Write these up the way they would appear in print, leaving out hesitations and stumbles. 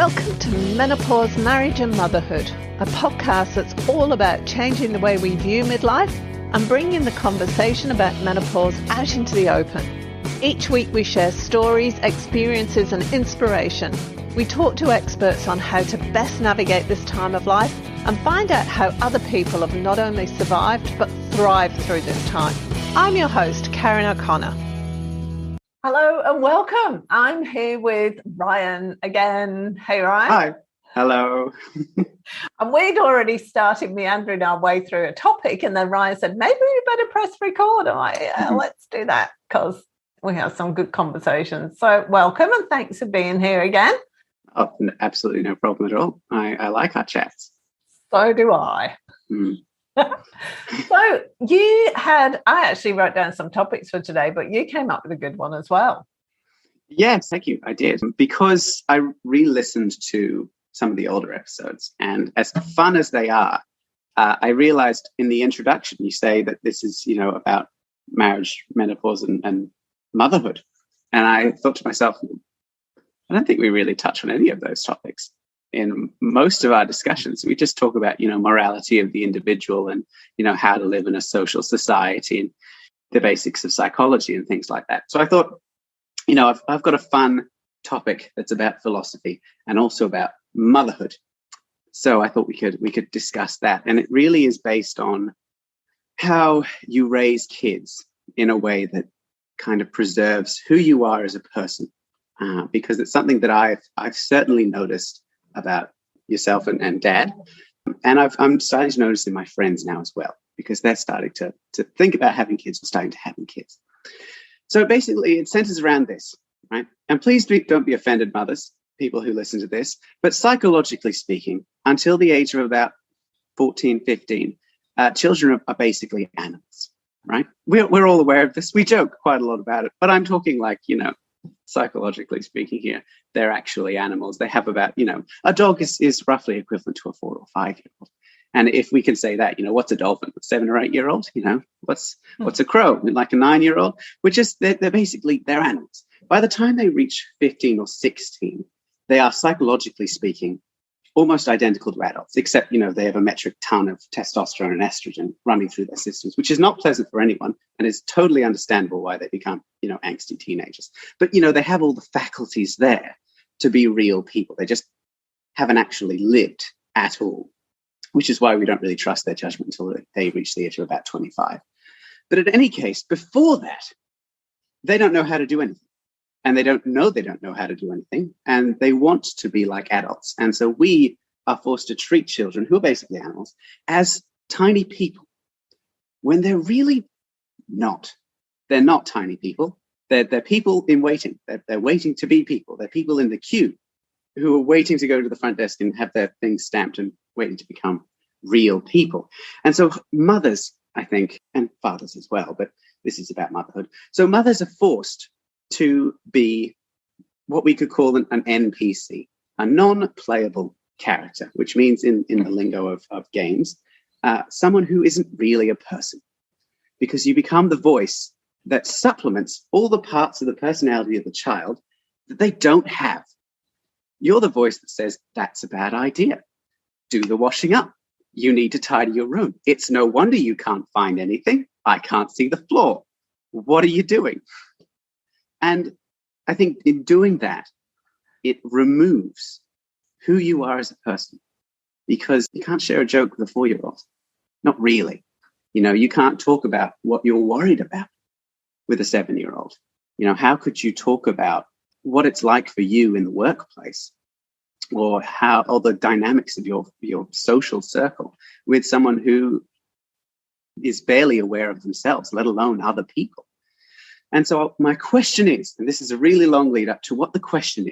Welcome to Menopause, Marriage and Motherhood, a podcast that's all about changing the way we view midlife and bringing the conversation about menopause out into the open. Each week we share stories, experiences and inspiration. We talk to experts on how to best navigate this time of life and find out how other people have not only survived but thrived through this time. I'm your host, Karen O'Connor. Hello and welcome. I'm here with Ryan again. Hey, Ryan. Hi. Hello. And we'd already started meandering our way through a topic, and then Ryan said, maybe we better press record. I'm like, yeah, let's do that because we have some good conversations. So welcome and thanks for being here again. Oh, absolutely no problem at all. I like our chats. So do I. So I actually wrote down some topics for today, but you came up with a good one as well. Yes, thank you. I did. Because I re-listened to some of the older episodes, and as fun as they are, I realized in the introduction, you say that this is, about marriage, menopause and motherhood. And I thought to myself, I don't think we really touch on any of those topics. In most of our discussions, we just talk about, morality of the individual and, how to live in a social society and the basics of psychology and things like that. So I thought, I've got a fun topic that's about philosophy and also about motherhood. So I thought we could discuss that. And it really is based on how you raise kids in a way that kind of preserves who you are as a person, because it's something that I've certainly noticed about yourself and Dad. And I'm starting to notice in my friends now as well, because they're starting to think about having kids or starting to having kids. So basically it centers around this, right? And please don't be offended, mothers, people who listen to this, but psychologically speaking, until the age of about 14, 15, children are basically animals, right? We're all aware of this. We joke quite a lot about it, but I'm talking like, psychologically speaking here, they're actually animals. They have about, a dog is roughly equivalent to a 4 or 5 year old. And if we can say that, what's a dolphin? A 7 or 8 year old? What's a crow? Like a 9 year old? They're animals. By the time they reach 15 or 16, they are psychologically speaking almost identical to adults, except, they have a metric ton of testosterone and estrogen running through their systems, which is not pleasant for anyone and is totally understandable why they become, angsty teenagers. But, they have all the faculties there to be real people. They just haven't actually lived at all, which is why we don't really trust their judgment until they reach the age of about 25. But in any case, before that, they don't know how to do anything. And they don't know how to do anything. And they want to be like adults. And so we are forced to treat children, who are basically animals, as tiny people when they're really not. They're not tiny people. They're people in waiting. They're waiting to be people. They're people in the queue who are waiting to go to the front desk and have their things stamped and waiting to become real people. And so mothers, I think, and fathers as well, but this is about motherhood. So mothers are forced to be what we could call an NPC, a non-playable character, which means in the lingo of games, someone who isn't really a person, because you become the voice that supplements all the parts of the personality of the child that they don't have. You're the voice that says, that's a bad idea. Do the washing up. You need to tidy your room. It's no wonder you can't find anything. I can't see the floor. What are you doing? And I think in doing that, it removes who you are as a person, because you can't share a joke with a 4-year-old. Not really. You can't talk about what you're worried about with a 7-year-old. How could you talk about what it's like for you in the workplace or the dynamics of your social circle with someone who is barely aware of themselves, let alone other people? And so my question is, and this is a really long lead up to what the question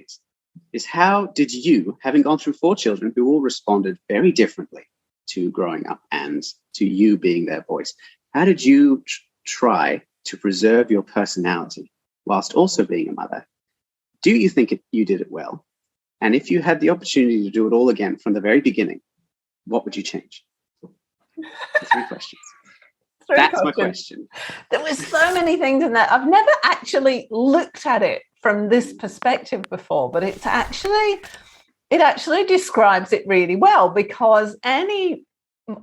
is how did you, having gone through 4 children who all responded very differently to growing up and to you being their voice, how did you try to preserve your personality whilst also being a mother? Do you think you did it well? And if you had the opportunity to do it all again from the very beginning, what would you change? 3 questions. That's my question. There were so many things in that. I've never actually looked at it from this perspective before, but it's actually It actually describes it really well, because any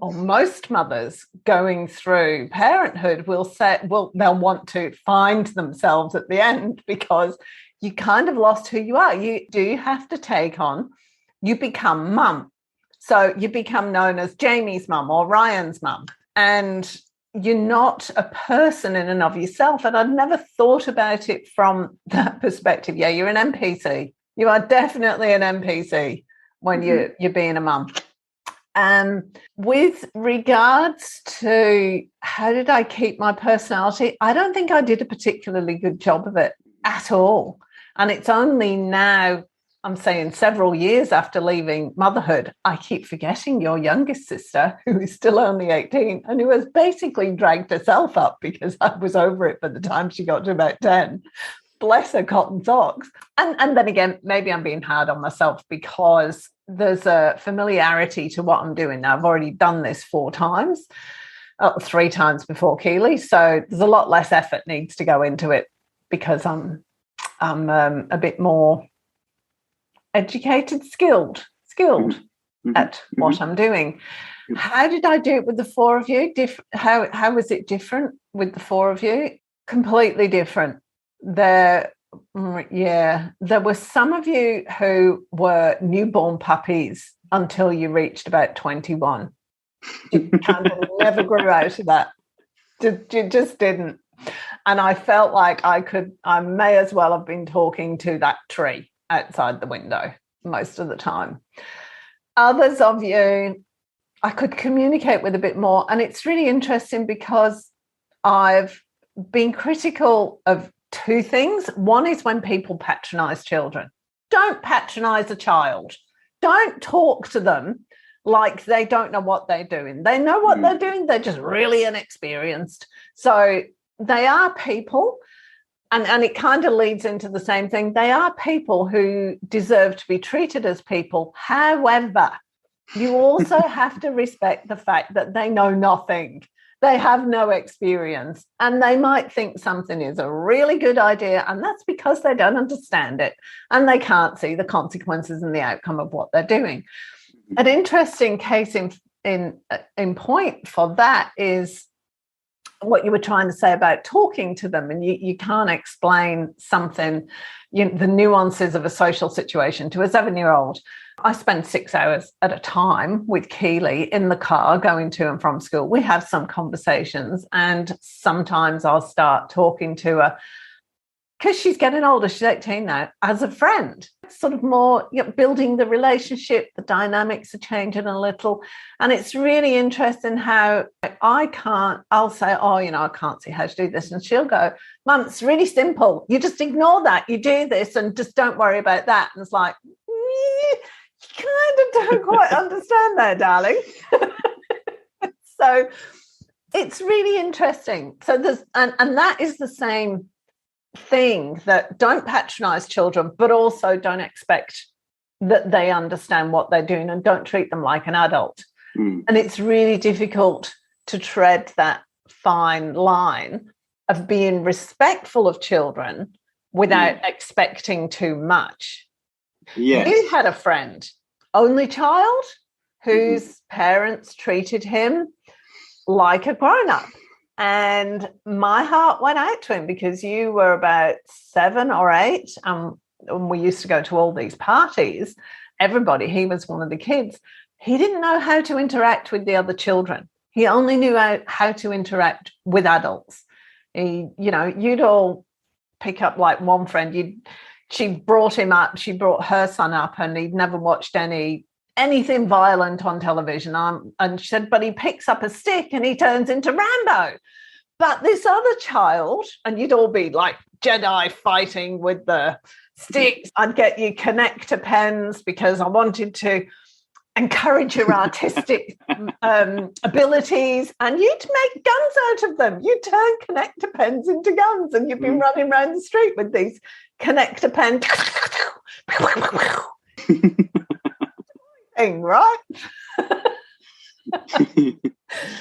or most mothers going through parenthood will say, well, they'll want to find themselves at the end, because you kind of lost who you are. You have to take on, you become mum. So you become known as Jamie's mum or Ryan's mum, and you're not a person in and of yourself. And I'd never thought about it from that perspective. Yeah, you're an NPC. You are definitely an NPC when you're being a mum. With regards to how did I keep my personality, I don't think I did a particularly good job of it at all. And it's only now, I'm saying several years after leaving motherhood, I keep forgetting your youngest sister, who is still only 18 and who has basically dragged herself up because I was over it by the time she got to about 10. Bless her cotton socks. And then again, maybe I'm being hard on myself because there's a familiarity to what I'm doing now. I've already done this 4 times, 3 times before Keely. So there's a lot less effort needs to go into it because I'm a bit more educated, skilled at what I'm doing. How did I do it with the 4 of you? How was it different with the 4 of you? Completely different. There were some of you who were newborn puppies until you reached about 21. You kind of never grew out of that. You just didn't. And I felt like I may as well have been talking to that tree outside the window most of the time. Others of you I could communicate with a bit more. And it's really interesting because I've been critical of 2 things. One is when people patronize children. Don't patronize a child. Don't talk to them like they don't know what they're doing. They know what they're doing. They're just really inexperienced. So they are people. And it kind of leads into the same thing. They are people who deserve to be treated as people. However, you also have to respect the fact that they know nothing. They have no experience, and they might think something is a really good idea, and that's because they don't understand it and they can't see the consequences and the outcome of what they're doing. An interesting case in point for that is what you were trying to say about talking to them, and you can't explain something, the nuances of a social situation to a 7-year-old. I spend 6 hours at a time with Keely in the car going to and from school. We have some conversations, and sometimes I'll start talking to her because she's getting older. She's 18 now, as a friend. It's sort of more building the relationship. The dynamics are changing a little. And it's really interesting how I'll say, I can't see how to do this. And she'll go, Mum, it's really simple. You just ignore that. You do this and just don't worry about that. And it's like, you kind of don't quite understand that, darling. So it's really interesting. So there's, and that is the same thing, that don't patronize children, but also don't expect that they understand what they're doing, and don't treat them like an adult. And it's really difficult to tread that fine line of being respectful of children without expecting too much. Yes. You had a friend, only child, whose parents treated him like a grown-up. And my heart went out to him because you were about 7 or 8. And we used to go to all these parties. He was one of the kids. He didn't know how to interact with the other children. He only knew how to interact with adults. You'd all pick up like one friend. She brought her son up, and he'd never watched anything violent on television. And she said, but he picks up a stick and he turns into Rambo. But this other child, and you'd all be like Jedi fighting with the sticks. I'd get you connector pens because I wanted to encourage your artistic abilities, and you'd make guns out of them. You'd turn connector pens into guns, and you'd be running around the street with these connector pens. Right?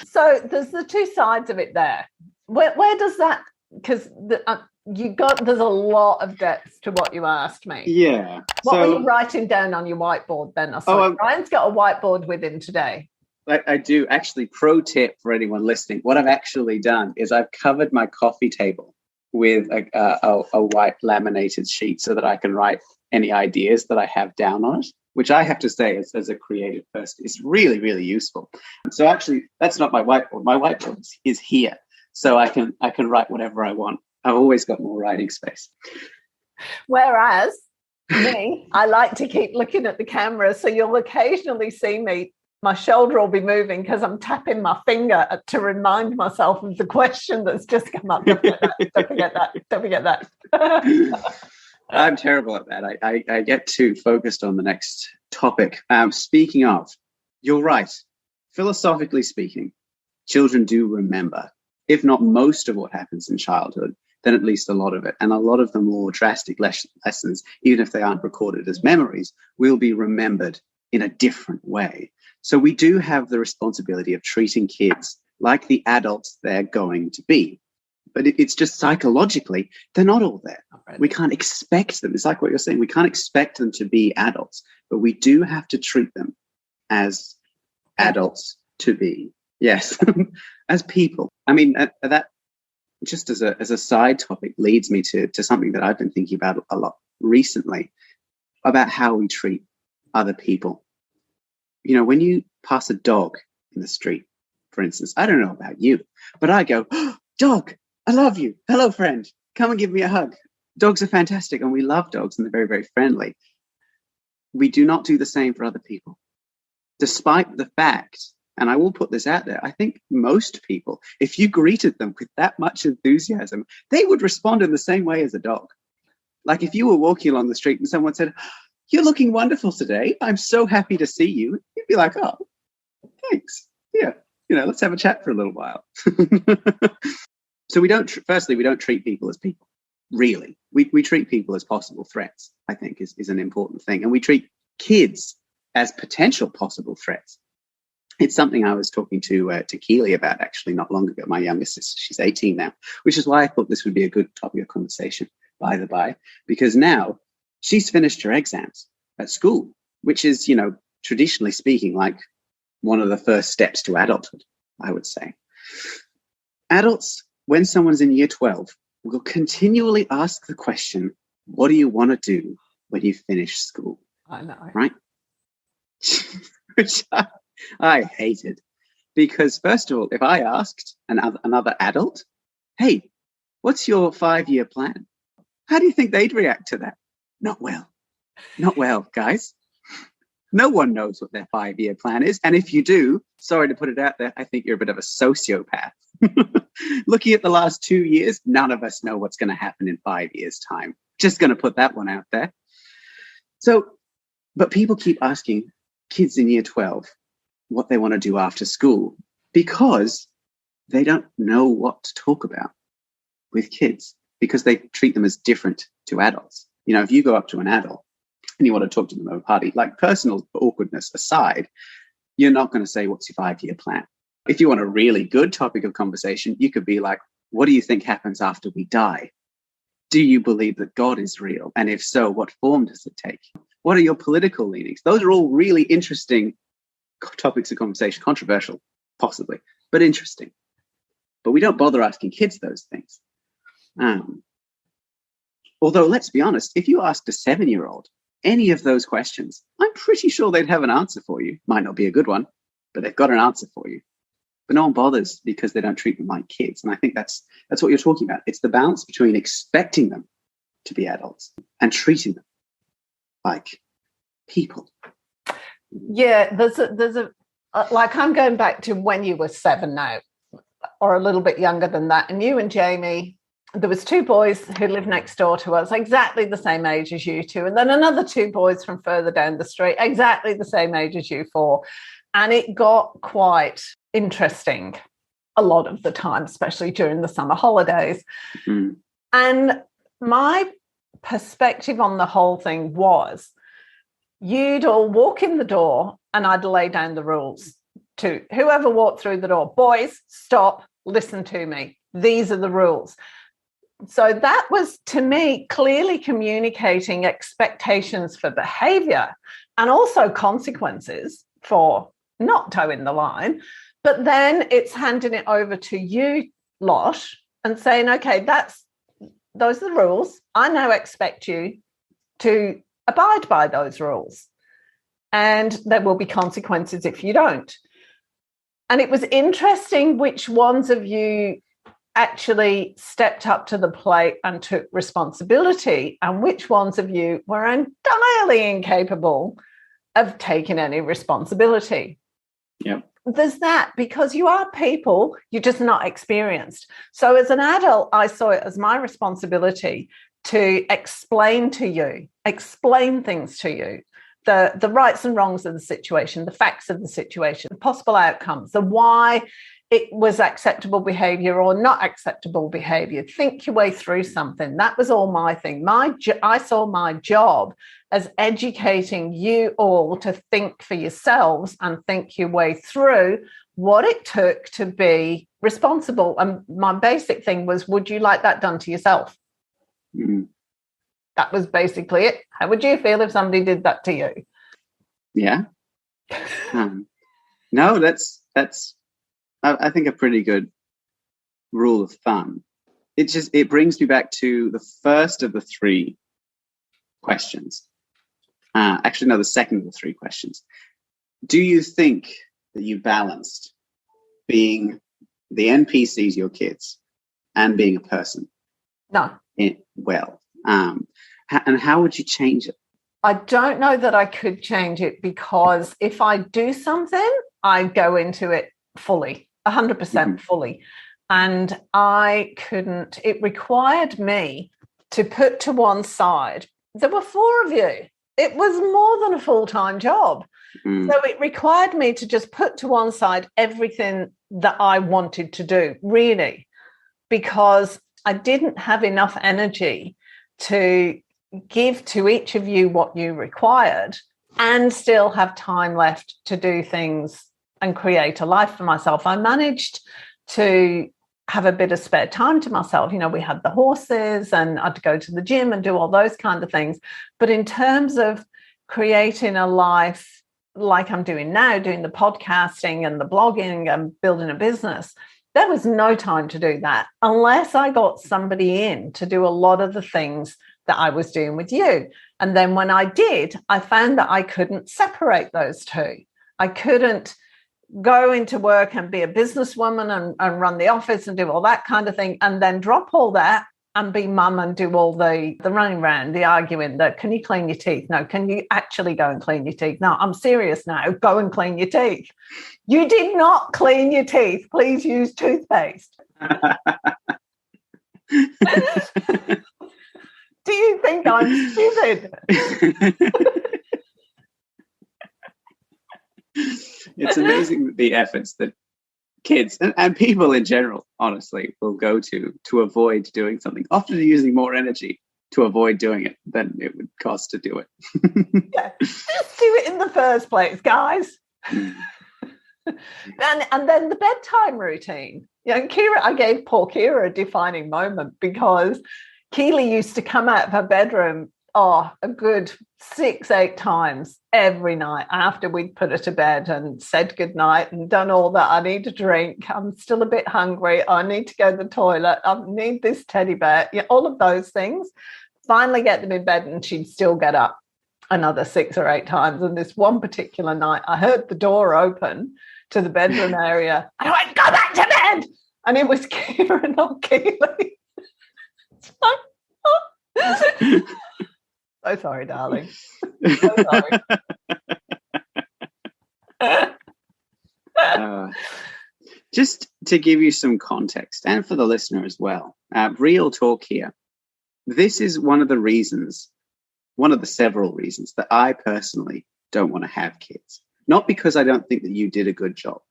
So there's the 2 sides of it there. Where does that because there's a lot of depth to what you asked me. Yeah. What were you writing down on your whiteboard then? Ryan's got a whiteboard with him today. I do. Actually, pro tip for anyone listening, what I've actually done is I've covered my coffee table with a white laminated sheet so that I can write any ideas that I have down on it, which I have to say as a creative person is really, really useful. So actually, that's not my whiteboard. My whiteboard is here. So I can write whatever I want. I've always got more writing space. Whereas me, I like to keep looking at the camera. So you'll occasionally see me, my shoulder will be moving because I'm tapping my finger to remind myself of the question that's just come up. Don't forget that. Don't forget that. I'm terrible at that. I get too focused on the next topic. Speaking of, you're right. Philosophically speaking, children do remember, if not most of what happens in childhood, then at least a lot of it. And a lot of the more drastic lessons, even if they aren't recorded as memories, will be remembered in a different way. So we do have the responsibility of treating kids like the adults they're going to be. But it's just psychologically, they're not all there. We can't expect them. It's like what you're saying. We can't expect them to be adults, but we do have to treat them as adults to be. Yes, as people. I mean, that just as a side topic leads me to something that I've been thinking about a lot recently, about how we treat other people. You know, when you pass a dog in the street, for instance, I don't know about you, but I go, oh, dog, I love you. Hello, friend. Come and give me a hug. Dogs are fantastic, and we love dogs, and they're very, very friendly. We do not do the same for other people, despite the fact, and I will put this out there, I think most people, if you greeted them with that much enthusiasm, they would respond in the same way as a dog. Like if you were walking along the street and someone said, you're looking wonderful today. I'm so happy to see you. You'd be like, oh, thanks. Yeah, let's have a chat for a little while. So we don't treat people as people, really. We treat people as possible threats, I think, is an important thing. And we treat kids as potential possible threats. It's something I was talking to Keely about actually not long ago, my youngest sister. She's 18 now, which is why I thought this would be a good topic of conversation, by the by, because now she's finished her exams at school, which is, traditionally speaking, like one of the first steps to adulthood, I would say. Adults, when someone's in year 12, will continually ask the question, what do you want to do when you finish school? I know. Right? Which I hated. Because first of all, if I asked another adult, hey, what's your 5-year plan? How do you think they'd react to that? Not well. Not well, guys. No one knows what their 5-year plan is. And if you do, sorry to put it out there, I think you're a bit of a sociopath. Looking at the last 2 years, none of us know what's going to happen in 5 years' time. Just going to put that one out there. So, but people keep asking kids in year 12 what they want to do after school because they don't know what to talk about with kids because they treat them as different to adults. If you go up to an adult and you want to talk to them at a party, like personal awkwardness aside, you're not going to say, what's your 5-year plan? If you want a really good topic of conversation, you could be like, what do you think happens after we die? Do you believe that God is real? And if so, what form does it take? What are your political leanings? Those are all really interesting topics of conversation, controversial, possibly, but interesting. But we don't bother asking kids those things. Although, let's be honest, if you asked a 7-year-old any of those questions, I'm pretty sure they'd have an answer for you. Might not be a good one, but they've got an answer for you. But no one bothers because they don't treat them like kids. And I think that's what you're talking about. It's the balance between expecting them to be adults and treating them like people. Yeah, there's a like I'm going back to when you were 7 now, or a little bit younger than that. And you and Jamie, there was 2 boys who lived next door to us, exactly the same age as you two. And then another 2 boys from further down the street, exactly the same age as you 4. And it got quite interesting a lot of the time, especially during the summer holidays. Mm-hmm. And my perspective on the whole thing was you'd all walk in the door and I'd lay down the rules to whoever walked through the door. Boys, stop, listen to me. These are the rules. So that was, to me, clearly communicating expectations for behavior and also consequences for not toeing the line. But then it's handing it over to you lot and saying, okay, those are the rules. I now expect you to abide by those rules. And there will be consequences if you don't. And it was interesting which ones of you actually stepped up to the plate and took responsibility, and which ones of you were entirely incapable of taking any responsibility. Yeah. There's that, because you are people, you're just not experienced. So as an adult, I saw it as my responsibility to explain things to you, the rights and wrongs of the situation, the facts of the situation, the possible outcomes, the why it was acceptable behavior or not acceptable behavior. Think your way through something. That was all my thing. I saw my job as educating you all to think for yourselves and think your way through what it took to be responsible. And my basic thing was, would you like that done to yourself? Mm. That was basically it. How would you feel if somebody did that to you? Yeah. No, that's I think a pretty good rule of thumb. It brings me back to the first of the three questions. Actually, no, the second of the three questions. Do you think that you balanced being the NPCs, your kids, and being a person? No. Well, and how would you change it? I don't know that I could change it, because if I do something, I go into it fully, 100% fully. And I couldn't, it required me to put to one side. There were 4 of you. It was more than a full-time job. So it required me to just put to one side everything that I wanted to do, really, because I didn't have enough energy to give to each of you what you required and still have time left to do things and create a life for myself. I managed to have a bit of spare time to myself. You know, we had the horses and I'd go to the gym and do all those kind of things. But in terms of creating a life like I'm doing now, doing the podcasting and the blogging and building a business, there was no time to do that unless I got somebody in to do a lot of the things that I was doing with you. And then when I did, I found that I couldn't separate those two. I couldn't go into work and be a businesswoman and run the office and do all that kind of thing, and then drop all that and be mum and do all the running around, the arguing, that can you clean your teeth? No, can you actually go and clean your teeth? No, I'm serious now. Go and clean your teeth. You did not clean your teeth. Please use toothpaste. Do you think I'm stupid? It's amazing the efforts that kids and people in general, honestly, will go to avoid doing something, often using more energy to avoid doing it than it would cost to do it. Yeah, just do it in the first place, guys. And then the bedtime routine. You know, I gave poor Kira a defining moment, because Keely used to come out of her bedroom a good 6-8 times every night after we'd put her to bed and said goodnight and done all that. I need a drink. I'm still a bit hungry. I need to go to the toilet. I need this teddy bear. Yeah, all of those things. Finally get them in bed, and she'd still get up another 6 or 8 times. And this one particular night, I heard the door open to the bedroom area. I went, go back to bed. And it was Kira, not Keely. So sorry, darling. So sorry. Just to give you some context, and for the listener as well, real talk here. This is one of the several reasons that I personally don't want to have kids. Not because I don't think that you did a good job,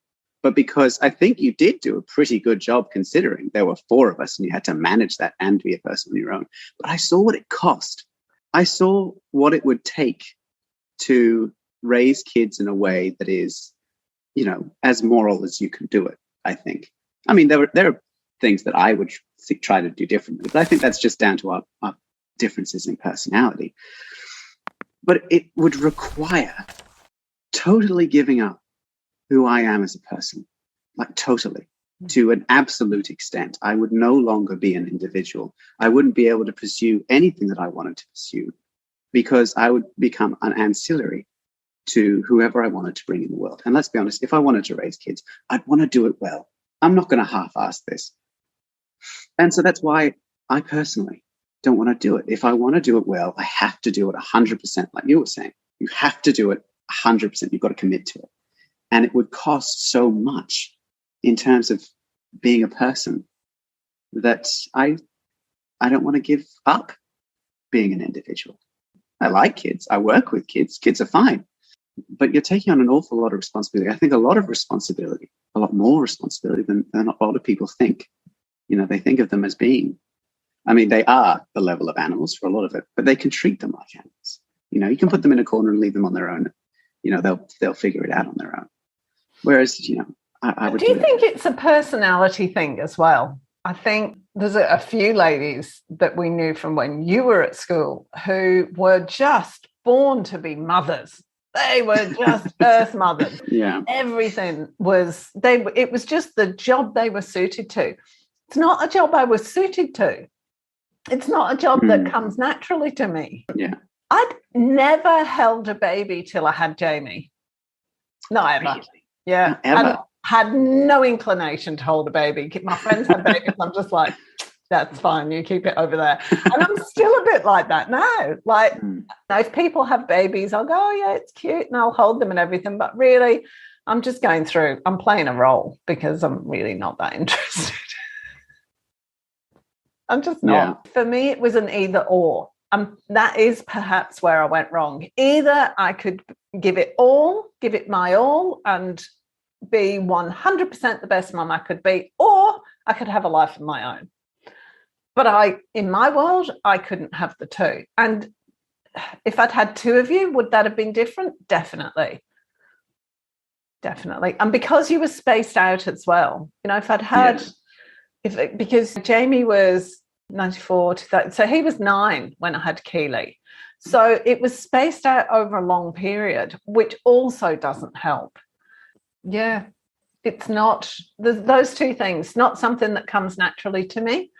but because I think you did do a pretty good job, considering there were 4 of us and you had to manage that and be a person on your own. But I saw what it cost. I saw what it would take to raise kids in a way that is, you know, as moral as you can do it, I think. I mean, there are things that I would try to do differently. But I think that's just down to our differences in personality. But it would require totally giving up who I am as a person, like totally, to an absolute extent. I would no longer be an individual. I wouldn't be able to pursue anything that I wanted to pursue because I would become an ancillary to whoever I wanted to bring in the world. And let's be honest, if I wanted to raise kids, I'd want to do it well. I'm not going to half-ass this. And so that's why I personally don't want to do it. If I want to do it well, I have to do it 100%, like you were saying. You have to do it 100%. You've got to commit to it. And it would cost so much in terms of being a person that I don't want to give up being an individual. I like kids. I work with kids. Kids are fine. But you're taking on an awful lot of responsibility. I think a lot of responsibility, a lot more responsibility than a lot of people think. They think of them as being, they are the level of animals for a lot of it, but they can treat them like animals. You can put them in a corner and leave them on their own. They'll figure it out on their own. Whereas, I would. Do you think it's a personality thing as well? I think there's a few ladies that we knew from when you were at school who were just born to be mothers. They were just earth mothers. Yeah. Everything was, it was just the job they were suited to. It's not a job I was suited to. It's not a job that comes naturally to me. Yeah. I'd never held a baby till I had Jamie. Not ever. Really? Yeah. Not ever. Had no inclination to hold a baby. My friends had babies. I'm just like, that's fine. You keep it over there. And I'm still a bit like that now. Like, if people have babies, I'll go, oh, yeah, it's cute, and I'll hold them and everything. But really, I'm just going through, I'm playing a role because I'm really not that interested. I'm just not. Yeah. For me, it was an either or. That is perhaps where I went wrong. Either I could give it my all, and be 100% the best mum I could be, or I could have a life of my own. But in my world, I couldn't have the two. And if I'd had two of you, would that have been different? Definitely. And because you were spaced out as well, if I'd had... Yeah. Because Jamie was 94, so he was 9 when I had Keely. So it was spaced out over a long period, which also doesn't help. Yeah, it's not, those two things, not something that comes naturally to me.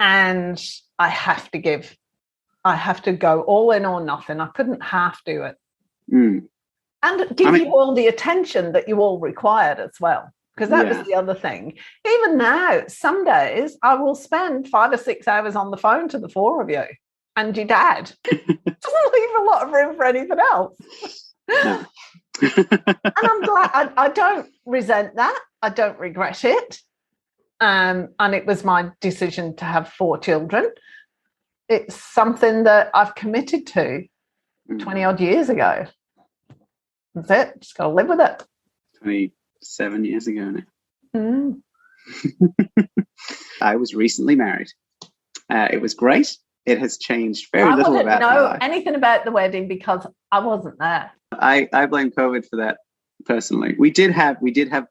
And I have to go all in or nothing. I couldn't half do it. And give you all the attention that you all required as well. Because that was the other thing. Even now, some days I will spend 5 or 6 hours on the phone to the 4 of you and your dad. Doesn't leave a lot of room for anything else. No. And I'm glad. I don't resent that. I don't regret it. And it was my decision to have 4 children. It's something that I've committed to 20 odd years ago. That's it. Just got to live with it. 27 years ago now. I was recently married. It was great. It has changed very little about my life. I wouldn't know anything about the wedding because I wasn't there. I blame COVID for that personally. We did have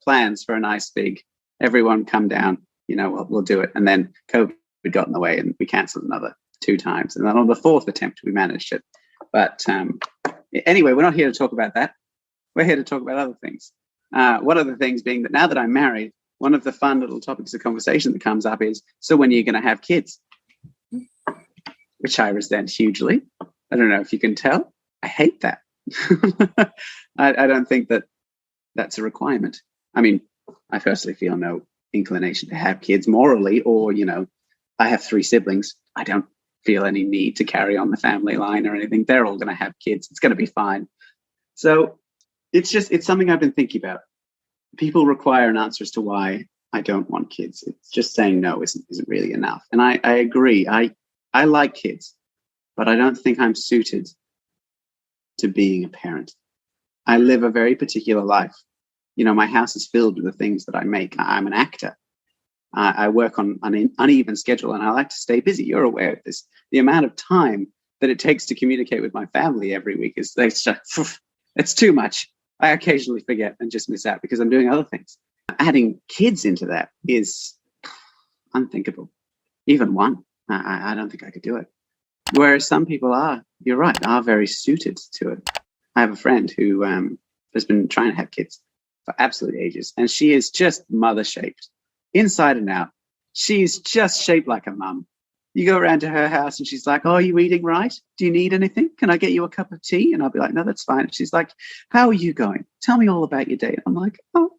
plans for a nice big, everyone come down, we'll do it. And then COVID got in the way and we cancelled another 2 times. And then on the 4th attempt, we managed it. But anyway, we're not here to talk about that. We're here to talk about other things. One of the things being that now that I'm married, one of the fun little topics of conversation that comes up is, so when are you going to have kids? Which I resent hugely. I don't know if you can tell. I hate that. I don't think that that's a requirement. I mean, I personally feel no inclination to have kids morally, or, I have 3 siblings. I don't feel any need to carry on the family line or anything. They're all going to have kids. It's going to be fine. So it's something I've been thinking about. People require an answer as to why I don't want kids. It's just saying no isn't really enough. And I agree. I like kids, but I don't think I'm suited to being a parent. I live a very particular life. My house is filled with the things that I make. I'm an actor. I work on an uneven schedule and I like to stay busy. You're aware of this. The amount of time that it takes to communicate with my family every week it's too much. I occasionally forget and just miss out because I'm doing other things. Adding kids into that is unthinkable. even one. I don't think I could do it. Whereas some people you're right, are very suited to it. I have a friend who has been trying to have kids for absolute ages, and she is just mother-shaped, inside and out. She's just shaped like a mum. You go around to her house and she's like, "Oh, are you eating right? Do you need anything? Can I get you a cup of tea?" And I'll be like, "No, that's fine." And she's like, "How are you going? Tell me all about your day." And I'm like, "Oh,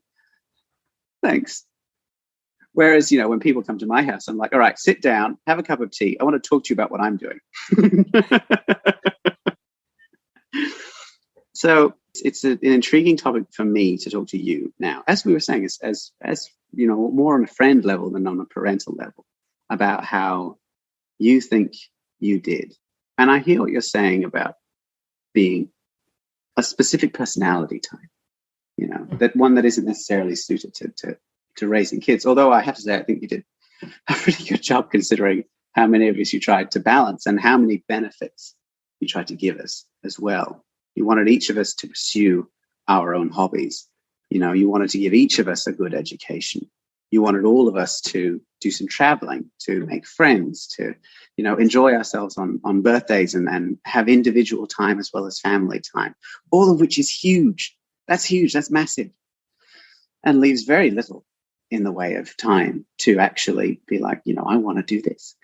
thanks." Whereas, when people come to my house, I'm like, "All right, sit down, have a cup of tea. I want to talk to you about what I'm doing." So it's an intriguing topic for me to talk to you now, as we were saying, as more on a friend level than on a parental level, about how you think you did. And I hear what you're saying about being a specific personality type, that one that isn't necessarily suited to raising kids. Although I have to say, I think you did a pretty good job considering how many of us you tried to balance and how many benefits you tried to give us as well. You wanted each of us to pursue our own hobbies. You wanted to give each of us a good education. You wanted all of us to do some traveling, to make friends, to, enjoy ourselves on birthdays and have individual time as well as family time, all of which is huge. That's huge. That's massive. And leaves very little in the way of time to actually be like, I want to do this.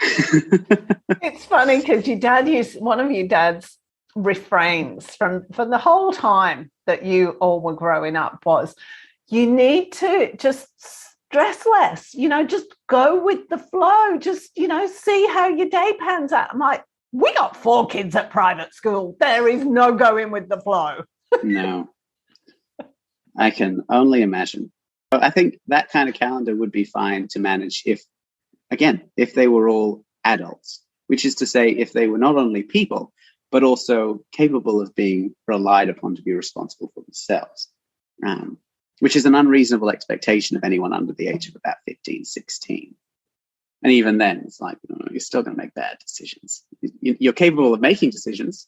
It's funny because one of your dad's refrains from the whole time that you all were growing up was, you need to just stress less, just go with the flow, just, see how your day pans out. I'm like, we got 4 kids at private school. There is no going with the flow. No, I can only imagine. I think that kind of calendar would be fine to manage if they were all adults, which is to say, if they were not only people, but also capable of being relied upon to be responsible for themselves, which is an unreasonable expectation of anyone under the age of about 15, 16. And even then, it's like, you're still going to make bad decisions. You're capable of making decisions,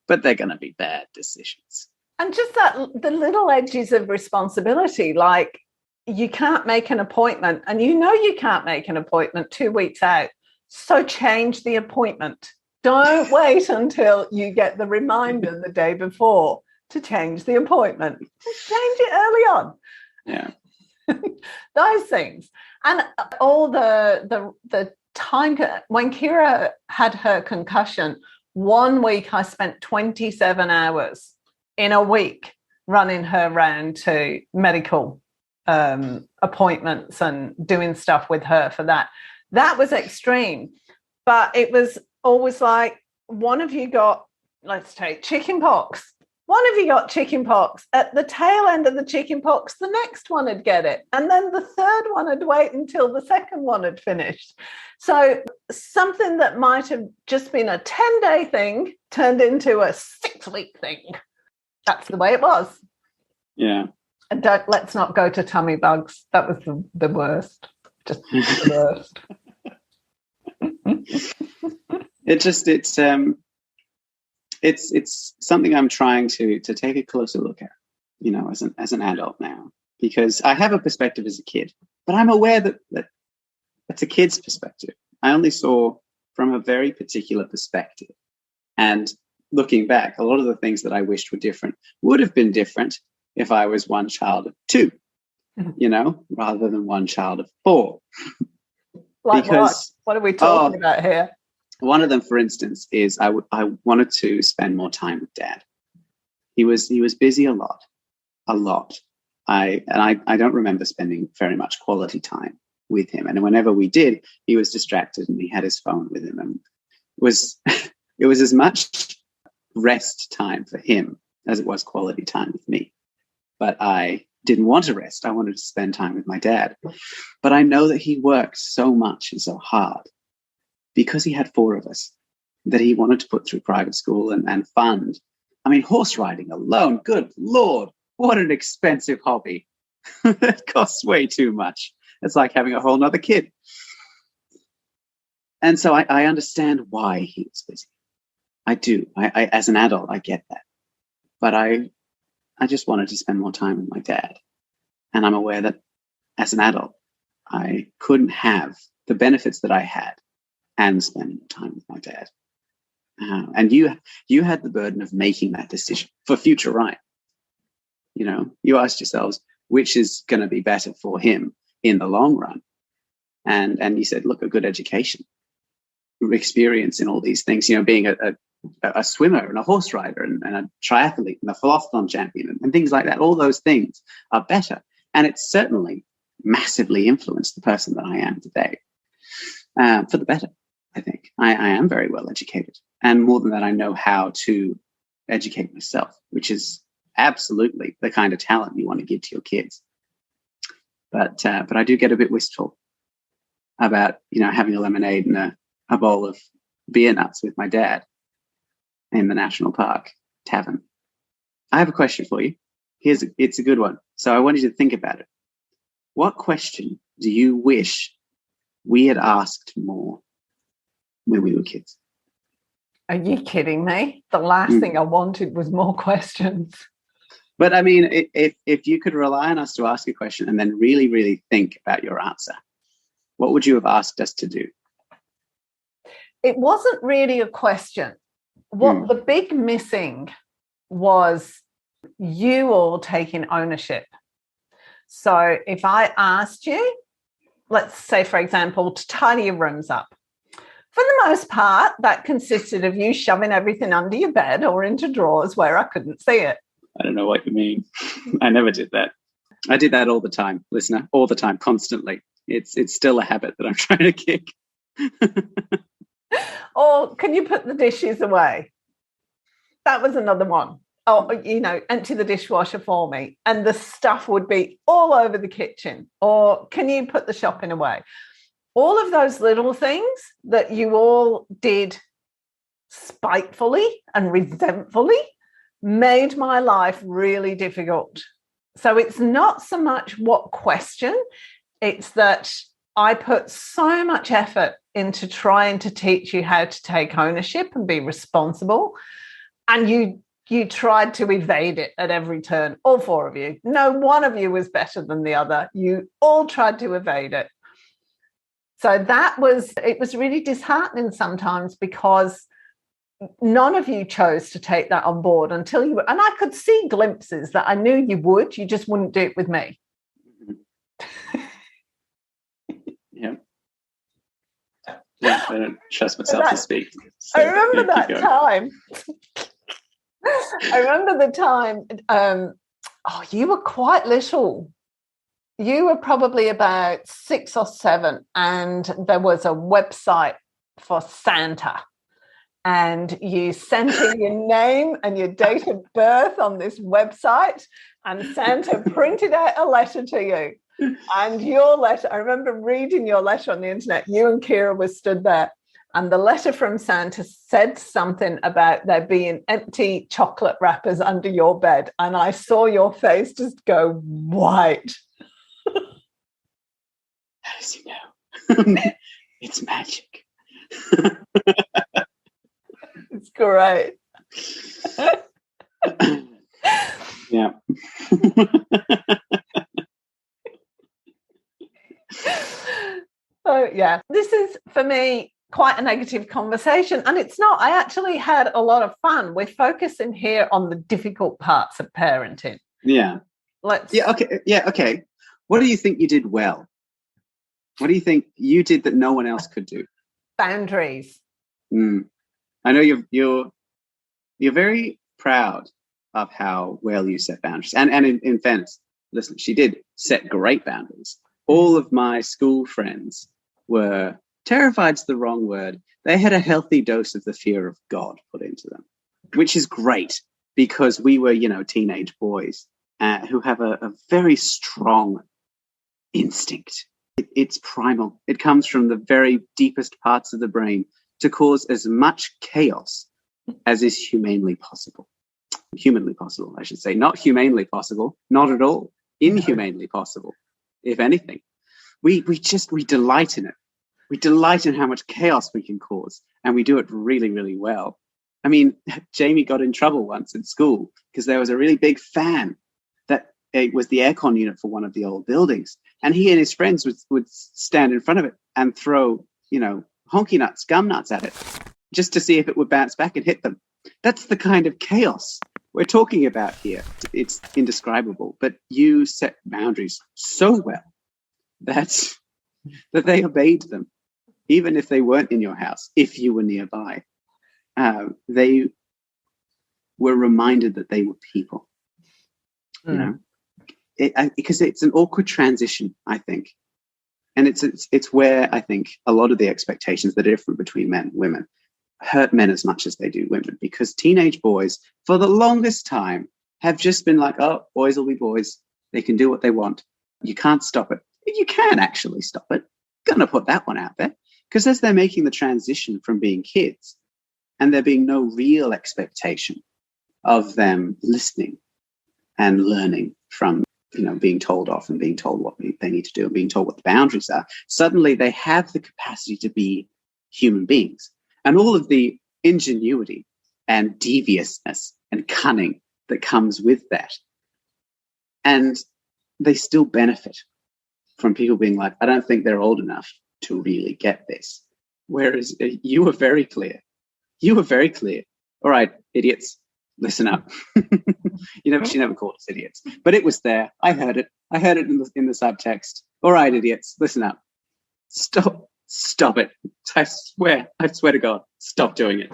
but they're going to be bad decisions. And just the little edges of responsibility, like you can't make an appointment and you can't make an appointment 2 weeks out. So change the appointment. Don't wait until you get the reminder the day before to change the appointment. Just change it early on. Yeah. Those things. And all the time, when Kira had her concussion, 1 week I spent 27 hours in a week running her around to medical appointments and doing stuff with her for that. That was extreme. But it was always like, one of you got, let's take chicken pox. One of you got chicken pox. At the tail end of the chicken pox, the next one would get it. And then the third one would wait until the second one had finished. So something that might have just been a 10-day thing turned into a 6-week thing. That's the way it was. Yeah. And let's not go to tummy bugs. That was the worst. Just the worst. It's something I'm trying to take a closer look at, as an adult now, because I have a perspective as a kid, but I'm aware that that's a kid's perspective. I only saw from a very particular perspective. And looking back, a lot of the things that I wished were different would have been different if I was one child of 2, rather than one child of 4. Like because, what are we talking about here? One of them, for instance, is I wanted to spend more time with Dad. He was busy a lot. I don't remember spending very much quality time with him. And whenever we did, he was distracted and he had his phone with him. And it was as much rest time for him as it was quality time with me. But I didn't want to rest. I wanted to spend time with my dad. But I know that he worked so much and so hard because he had 4 of us that he wanted to put through private school and fund. I mean, horse riding alone, good Lord, what an expensive hobby. It costs way too much. It's like having a whole nother kid. And so I understand why he was busy. I do. I as an adult, I get that. But I just wanted to spend more time with my dad. And I'm aware that as an adult, I couldn't have the benefits that I had and spend time with my dad. And you had the burden of making that decision for future right. You asked yourselves, which is going to be better for him in the long run? And you said, look, a good education, experience in all these things, being a swimmer and a horse rider and a triathlete and a philathlon champion and things like that. All those things are better. And it's certainly massively influenced the person that I am today, for the better, I think. I am very well educated. And more than that, I know how to educate myself, which is absolutely the kind of talent you want to give to your kids. But I do get a bit wistful about, having a lemonade and a bowl of beer nuts with my dad in the National Park Tavern. I have a question for you. It's a good one. So I want you to think about it. What question do you wish we had asked more when we were kids? Are you kidding me? The last thing I wanted was more questions. But I mean, if you could rely on us to ask a question and then really, really think about your answer, what would you have asked us to do? It wasn't really a question. What the big missing was you all taking ownership. So if I asked you, let's say, for example, to tidy your rooms up, for the most part, that consisted of you shoving everything under your bed or into drawers where I couldn't see it. I don't know what you mean. I never did that. I did that all the time, listener, all the time, constantly. It's still a habit that I'm trying to kick. Or can you put the dishes away? That was another one. Oh, empty the dishwasher for me. And the stuff would be all over the kitchen. Or can you put the shopping away? All of those little things that you all did spitefully and resentfully made my life really difficult. So it's not so much what question, it's that I put so much effort into trying to teach you how to take ownership and be responsible. And you tried to evade it at every turn, all four of you. No one of you was better than the other. You all tried to evade it. So it was really disheartening sometimes because none of you chose to take that on board until you were, and I could see glimpses that I knew you would, you just wouldn't do it with me. Yeah, I don't trust myself to speak. So I remember that time. I remember the time, you were quite little. You were probably about 6 or 7, and there was a website for Santa. And you sent in your name and your date of birth on this website, and Santa printed out a letter to you. And your letter, I remember reading your letter on the internet. You and Kira were stood there, and the letter from Santa said something about there being empty chocolate wrappers under your bed. And I saw your face just go white. As you know, it's magic. It's great. Yeah. So, yeah, this is, for me, quite a negative conversation. And it's not. I actually had a lot of fun. We're focusing here on the difficult parts of parenting. Yeah. Okay. What do you think you did well? What do you think you did that no one else could do? Boundaries. I know you're very proud of how well you set boundaries. And in fairness, listen, she did set great boundaries. All of my school friends were terrified's the wrong word. They had a healthy dose of the fear of God put into them, which is great because we were, teenage boys who have a very strong instinct. It's primal. It comes from the very deepest parts of the brain to cause as much chaos as is humanly possible. Humanly possible, I should say. Not humanely possible. Not at all. Inhumanely possible, if anything. We delight in it. We delight in how much chaos we can cause, and we do it really, really well. I mean, Jamie got in trouble once at school because there was a really big fan that it was the aircon unit for one of the old buildings, and he and his friends would stand in front of it and throw, honky nuts, gum nuts at it, just to see if it would bounce back and hit them. That's the kind of chaos we're talking about here. It's indescribable, but you set boundaries so well that they obeyed them, even if they weren't in your house, if you were nearby. They were reminded that they were people, you know, because it's an awkward transition, I think. And it's where I think a lot of the expectations that are different between men and women hurt men as much as they do women, because teenage boys, for the longest time, have just been like, oh, boys will be boys. They can do what they want. You can't stop it. You can actually stop it. Gonna put that one out there. Because as they're making the transition from being kids, and there being no real expectation of them listening and learning from, you know, being told off and being told what they need to do and being told what the boundaries are, suddenly they have the capacity to be human beings. And all of the ingenuity and deviousness and cunning that comes with that. And they still benefit from people being like, I don't think they're old enough to really get this. Whereas you were very clear. You were very clear. All right, idiots, listen up. She never called us idiots, but it was there. I heard it. I heard it in the subtext. All right, idiots, listen up. Stop it. I swear to God, stop doing it.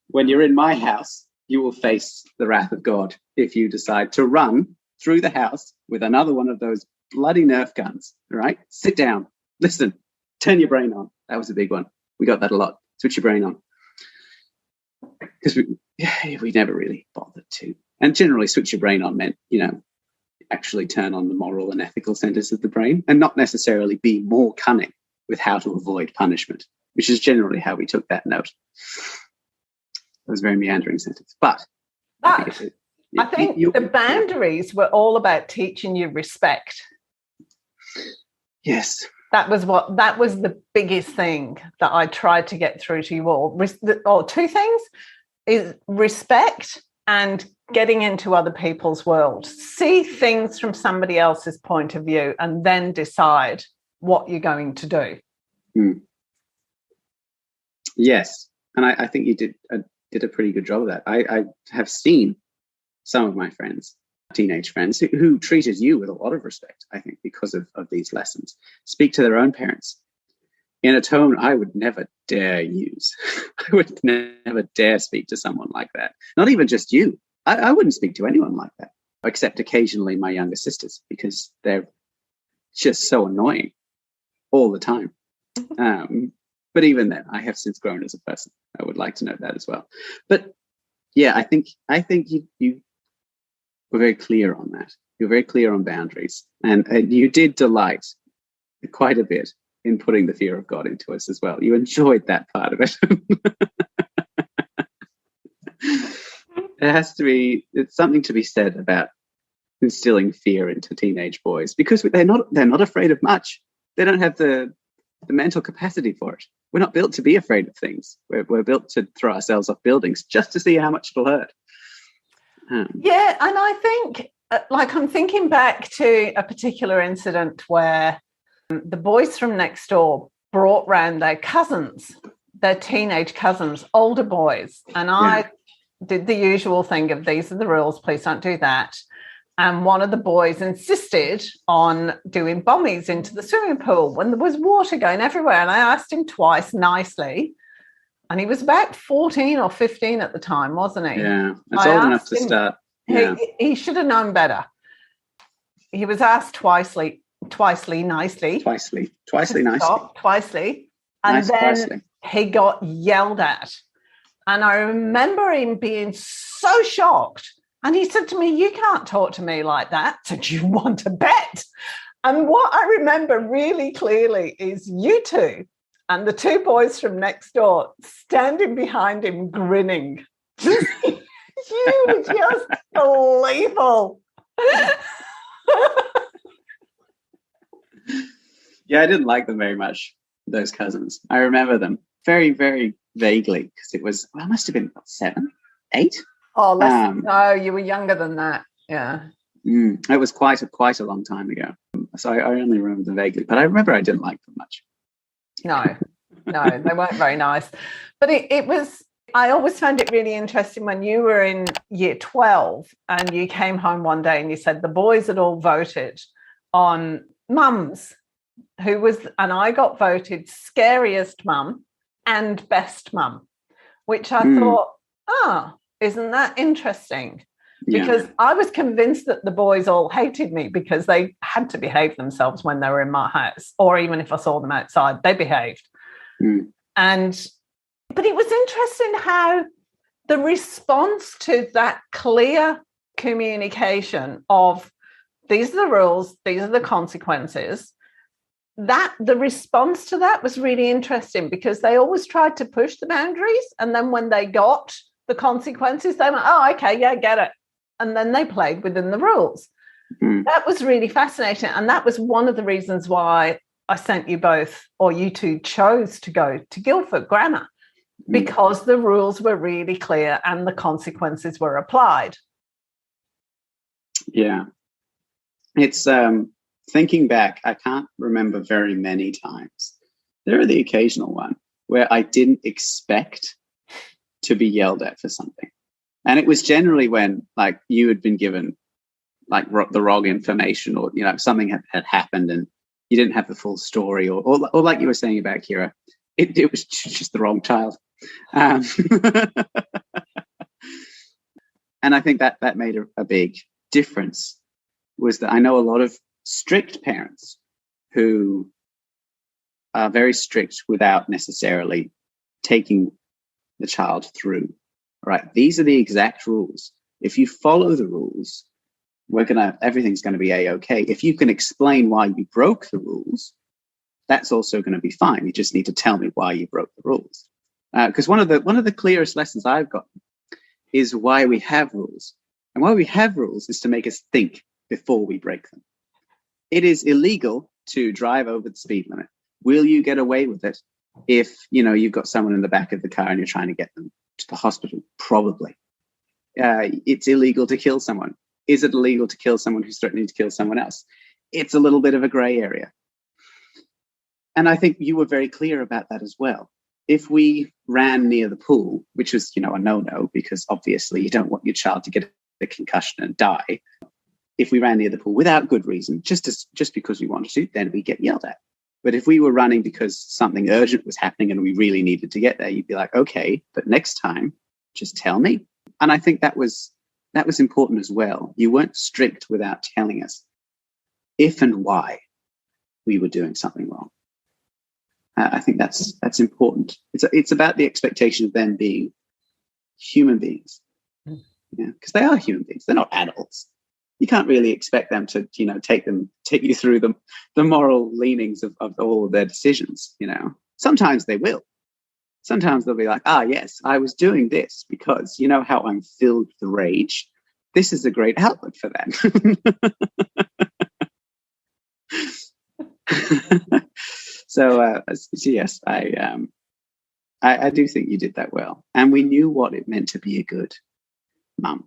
When you're in my house, you will face the wrath of God if you decide to run through the house with another one of those bloody Nerf guns. All right, sit down, listen, turn your brain on. That was a big one. We got that a lot. Switch your brain on. Because we never really bothered to. And generally switch your brain on meant, you know, actually turn on the moral and ethical centers of the brain and not necessarily be more cunning with how to avoid punishment, which is generally how we took that note. It was a very meandering sentence. But I think the boundaries were all about teaching you respect. Yes. That was the biggest thing that I tried to get through to you all. Two things is respect and getting into other people's world. See things from somebody else's point of view and then decide what you're going to do. Yes. And I think you did a pretty good job of that. I have seen some of my friends, teenage friends, who treated you with a lot of respect, I think, because of these lessons, speak to their own parents in a tone I would never dare use. I would never dare speak to someone like that. Not even just you. I wouldn't speak to anyone like that, except occasionally my younger sisters, because they're just so annoying all the time. But even then, I have since grown as a person. I would like to note that as well. But yeah, I think you were very clear on that. You're very clear on boundaries, and you did delight quite a bit in putting the fear of God into us as well. You enjoyed that part of it. It's something to be said about instilling fear into teenage boys, because they're not afraid of much. They don't have the mental capacity for it. We're not built to be afraid of things. We're built to throw ourselves off buildings just to see how much it'll hurt. Yeah, and I think, I'm thinking back to a particular incident where the boys from next door brought round their cousins, their teenage cousins, older boys, and I did the usual thing of, these are the rules, please don't do that. And one of the boys insisted on doing bombies into the swimming pool when there was water going everywhere. And I asked him twice nicely. And he was about 14 or 15 at the time, wasn't he? Yeah, it's old enough to start. Yeah. He should have known better. He was asked twicely nicely. Twicely nicely. Stop, twicely. And then he got yelled at. And I remember him being so shocked. And he said to me, you can't talk to me like that. I said, you want to bet? And what I remember really clearly is you two and the two boys from next door standing behind him grinning. You were just gleeful. Yeah, I didn't like them very much, those cousins. I remember them very, very vaguely, because I must have been 7, 8. Oh, no, you were younger than that. Yeah. It was quite a long time ago. So I only remember them vaguely, but I remember I didn't like them much. No. No, they weren't very nice. But it was, I always found it really interesting when you were in year 12 and you came home one day and you said the boys had all voted on mums, and I got voted scariest mum and best mum, which I thought, isn't that interesting? Because I was convinced that the boys all hated me because they had to behave themselves when they were in my house, or even if I saw them outside, they behaved. But it was interesting how the response to that clear communication of these are the rules, these are the consequences, that the response to that was really interesting, because they always tried to push the boundaries, and then when they got the consequences, they went, oh, okay, yeah, get it. And then they played within the rules. That was really fascinating. And that was one of the reasons why I sent you both, or you two chose to go to Guildford Grammar, because the rules were really clear and the consequences were applied. Yeah. It's thinking back, I can't remember very many times. There are the occasional one where I didn't expect to be yelled at for something. And it was generally when, like, you had been given, like, the wrong information, or, you know, something had happened and you didn't have the full story, or like you were saying about Kira, it was just the wrong child. And I think that made a big difference, was that I know a lot of strict parents who are very strict without necessarily taking the child through. Right, these are the exact rules. If you follow the rules, everything's gonna be a-okay. If you can explain why you broke the rules, that's also going to be fine. You just need to tell me why you broke the rules. Because one of the clearest lessons I've got is why we have rules. And why we have rules is to make us think before we break them. It is illegal to drive over the speed limit. Will you get away with it if, you know, you've got someone in the back of the car and you're trying to get them to the hospital? Probably. It's illegal to kill someone. Is it illegal to kill someone who's threatening to kill someone else? It's a little bit of a gray area. And I think you were very clear about that as well. If we ran near the pool, which was, you know, a no-no, because obviously you don't want your child to get a concussion and die. If we ran near the pool without good reason, just because we wanted to, then we get yelled at. But if we were running because something urgent was happening and we really needed to get there, you'd be like, okay, but next time, just tell me. And I think that was important as well. You weren't strict without telling us if and why we were doing something wrong. I think that's important. It's about the expectation of them being human beings, because they are human beings. They're not adults. You can't really expect them to, you know, take you through the moral leanings of all of their decisions. You know, sometimes they will. Sometimes they'll be like, yes, I was doing this because, you know, how I'm filled with rage. This is a great outlet for that. So yes, I do think you did that well, and we knew what it meant to be a good mum.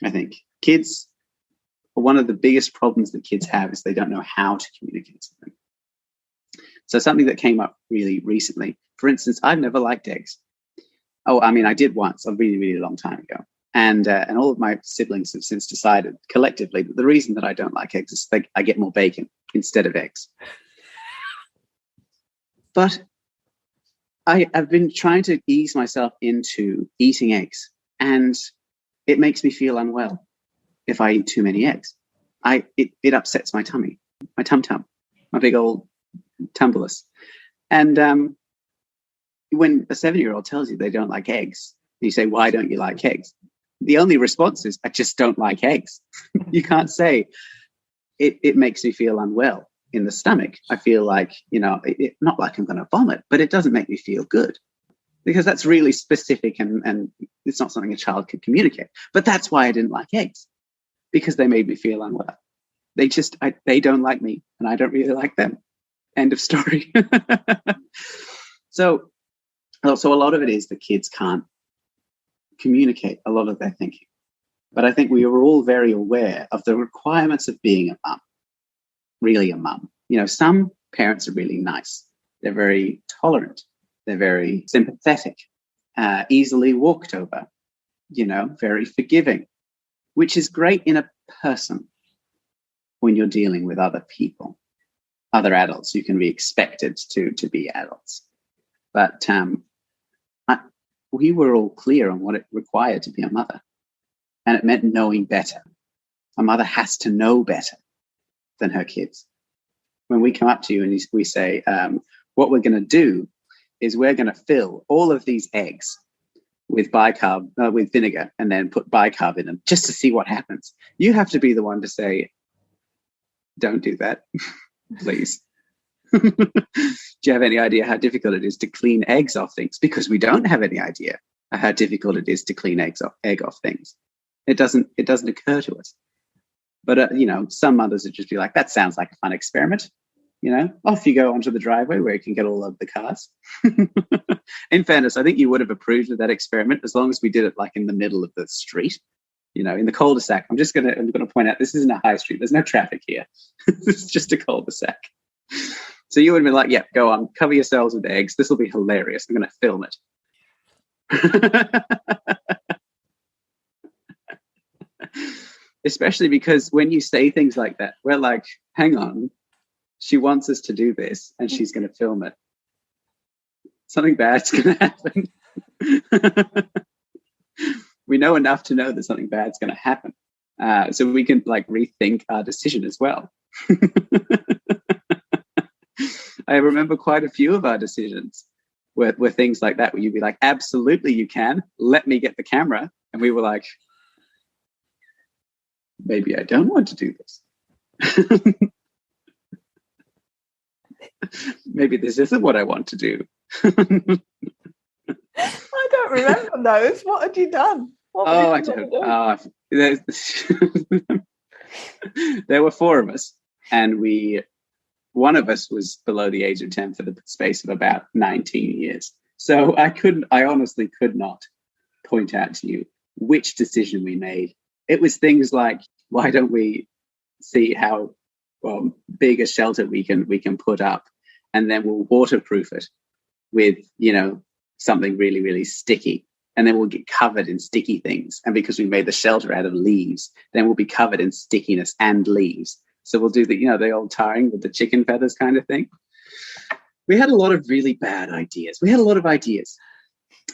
I think kids, one of the biggest problems that kids have is they don't know how to communicate to them. So something that came up really recently, for instance, I've never liked eggs. Oh, I mean, I did once, a really, really long time ago. And all of my siblings have since decided collectively that the reason that I don't like eggs is I get more bacon instead of eggs. But I've been trying to ease myself into eating eggs, and it makes me feel unwell if I eat too many eggs. It upsets my tummy, my tum-tum, my big old tumblus. And when a 7-year-old tells you they don't like eggs, you say, why don't you like eggs? The only response is, I just don't like eggs. You can't say, it makes me feel unwell in the stomach. I feel like, you know, not like I'm going to vomit, but it doesn't make me feel good. Because that's really specific and it's not something a child could communicate. But that's why I didn't like eggs, because they made me feel unwell. They don't like me and I don't really like them. End of story. So a lot of it is the kids can't communicate a lot of their thinking. But I think we were all very aware of the requirements of being a mum, really a mum. You know, some parents are really nice. They're very tolerant. They're very sympathetic, easily walked over, very forgiving, which is great in a person when you're dealing with other people, other adults. You can be expected to be adults. But we were all clear on what it required to be a mother. And it meant knowing better. A mother has to know better than her kids. When we come up to you and we say, what we're going to do is we're going to fill all of these eggs with with vinegar, and then put bicarb in them just to see what happens. You have to be the one to say, don't do that, please. Do you have any idea how difficult it is to clean eggs off things? Because we don't have any idea how difficult it is to clean egg off things. It doesn't occur to us. But, some mothers would just be like, that sounds like a fun experiment. Off you go onto the driveway where you can get all of the cars. In fairness, I think you would have approved of that experiment as long as we did it like in the middle of the street, in the cul-de-sac. I'm going to point out, this isn't a high street. There's no traffic here. This is just a cul-de-sac. So you would have been like, yeah, go on, cover yourselves with eggs. This will be hilarious. I'm going to film it. Especially because when you say things like that, we're like, hang on, she wants us to do this and she's going to film it. Something bad's going to happen. We know enough to know that something bad's going to happen. So we can rethink our decision as well. I remember quite a few of our decisions were things like that, where you'd be like, absolutely you can. Let me get the camera. And we were like, maybe I don't want to do this. Maybe this isn't what I want to do. I don't remember those. What had you done? I don't. There were four of us, and one of us was below the age of 10 for the space of about 19 years. So I honestly could not point out to you which decision we made. It was things like, why don't we see how big a shelter we can put up, and then we'll waterproof it with, something really, really sticky. And then we'll get covered in sticky things. And because we made the shelter out of leaves, then we'll be covered in stickiness and leaves. So we'll do the old tarring with the chicken feathers kind of thing. We had a lot of really bad ideas. We had a lot of ideas.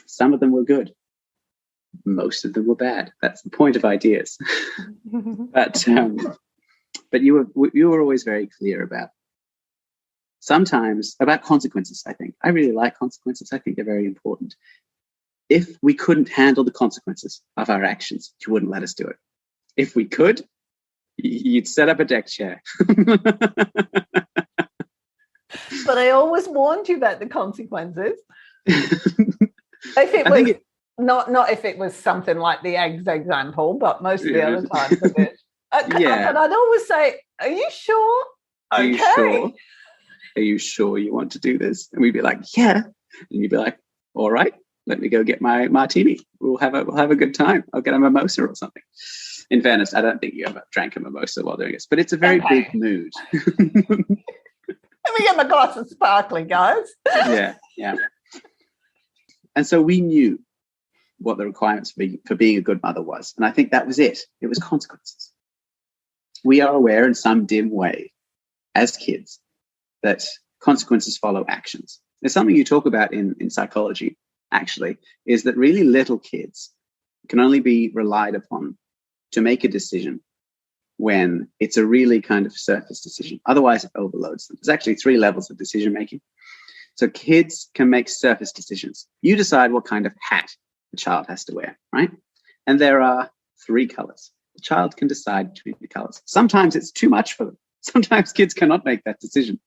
Some of them were good. Most of them were bad. That's the point of ideas. But you were always very clear about consequences. I think I really like consequences. I think they're very important. If we couldn't handle the consequences of our actions, you wouldn't let us do it. If we could, you'd set up a deck chair. But I always warned you about the consequences. If it was not if it was something like the eggs example, but most of the other times of it. Yeah. And I'd always say, "Are you sure? Are you sure? Are you sure you want to do this?" And we'd be like, "Yeah." And you'd be like, "All right, let me go get my martini. We'll have a good time. I'll get a mimosa or something." In fairness, I don't think you ever drank a mimosa while doing this, but it's a very big mood. Let me get my glass of sparkling, guys. Yeah. And so we knew what the requirements for being a good mother was. And I think that was it. It was consequences. We are aware in some dim way as kids that consequences follow actions. There's something you talk about in psychology, actually, is that really little kids can only be relied upon to make a decision when it's a really kind of surface decision. Otherwise, it overloads them. There's actually 3 levels of decision making. So kids can make surface decisions. You decide what kind of hat the child has to wear, right? And there are 3 colors. The child can decide between the colors. Sometimes it's too much for them. Sometimes kids cannot make that decision.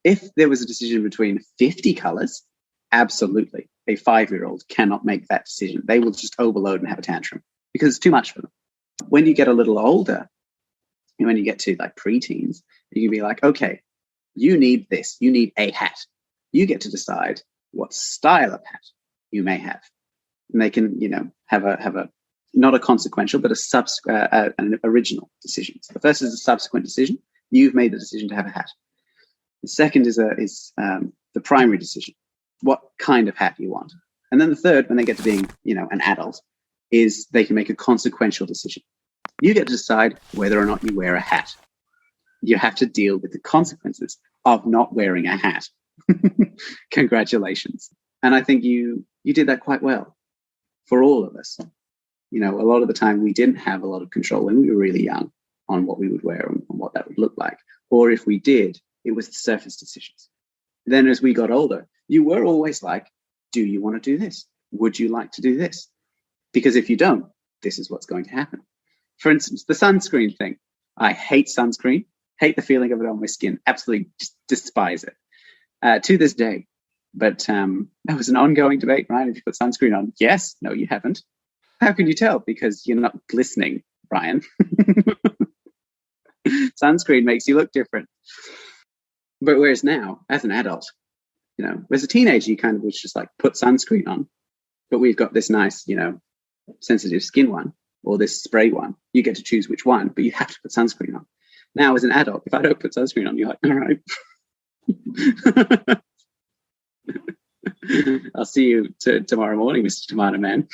If there was a decision between 50 colors, absolutely, a 5-year-old cannot make that decision. They will just overload and have a tantrum because it's too much for them. When you get a little older, and when you get to like preteens, you can be like, okay, you need this. You need a hat. You get to decide what style of hat you may have. And they can, have a not a consequential, but an original decision. So the first is a subsequent decision. You've made the decision to have a hat. The second is the primary decision. what kind of hat you want. And then the third, when they get to being, an adult, is they can make a consequential decision. You get to decide whether or not you wear a hat. You have to deal with the consequences of not wearing a hat. Congratulations. And I think you did that quite well for all of us. A lot of the time we didn't have a lot of control when we were really young on what we would wear and what that would look like. Or if we did, it was the surface decisions. Then as we got older, you were always like, do you want to do this? Would you like to do this? Because if you don't, this is what's going to happen. For instance, the sunscreen thing. I hate sunscreen, hate the feeling of it on my skin, absolutely despise it to this day. But that was an ongoing debate, Ryan. Have you put sunscreen on? Yes. No, you haven't. How can you tell? Because you're not glistening, Brian. Sunscreen makes you look different. But whereas now, as an adult, as a teenager, you kind of was just like, put sunscreen on. But we've got this nice, sensitive skin one or this spray one. You get to choose which one, but you have to put sunscreen on. Now, as an adult, if I don't put sunscreen on, you're like, all right. I'll see you tomorrow morning, Mr. Tomato Man.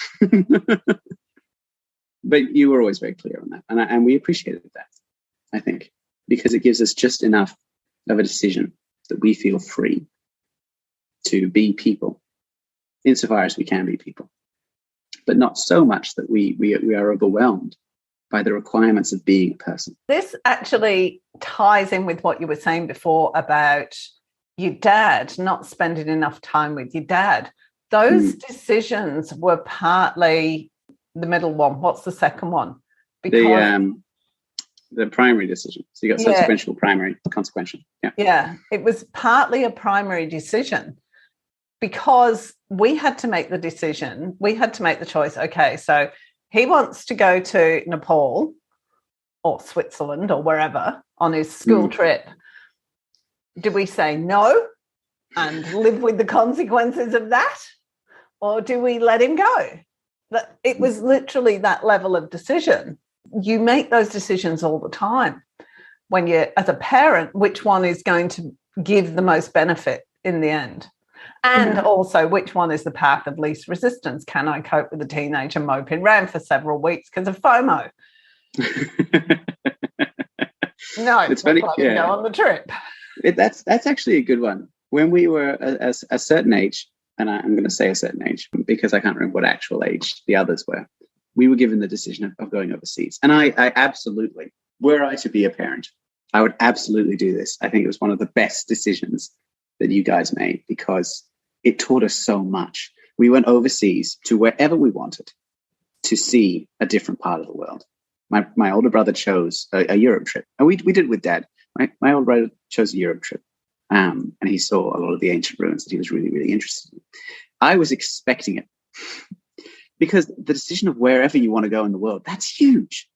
But you were always very clear on that. And we appreciated that, I think, because it gives us just enough of a decision that we feel free to be people, insofar as we can be people, but not so much that we are overwhelmed by the requirements of being a person. This actually ties in with what you were saying before about your dad, not spending enough time with your dad. Those decisions were partly the middle one. What's the second one? Because the primary decision. So you got subsequential, primary, consequential. Yeah. It was partly a primary decision because we had to make the decision. We had to make the choice. Okay, so he wants to go to Nepal or Switzerland or wherever on his school trip. Do we say no and live with the consequences of that? Or do we let him go? It was literally that level of decision. You make those decisions all the time when you're, as a parent, which one is going to give the most benefit in the end? And also, which one is the path of least resistance? Can I cope with a teenager moping around for several weeks because of FOMO? No, it's funny. Go on the trip. That's actually a good one. When we were a certain age, and I'm going to say a certain age because I can't remember what actual age the others were, we were given the decision of going overseas. And I absolutely, were I to be a parent, I would absolutely do this. I think it was one of the best decisions that you guys made because it taught us so much. We went overseas to wherever we wanted to see a different part of the world. My older brother chose a Europe trip. And we did it with Dad. My older brother chose a Europe trip. And he saw a lot of the ancient ruins that he was really, really interested in. I was expecting it because the decision of wherever you want to go in the world, that's huge.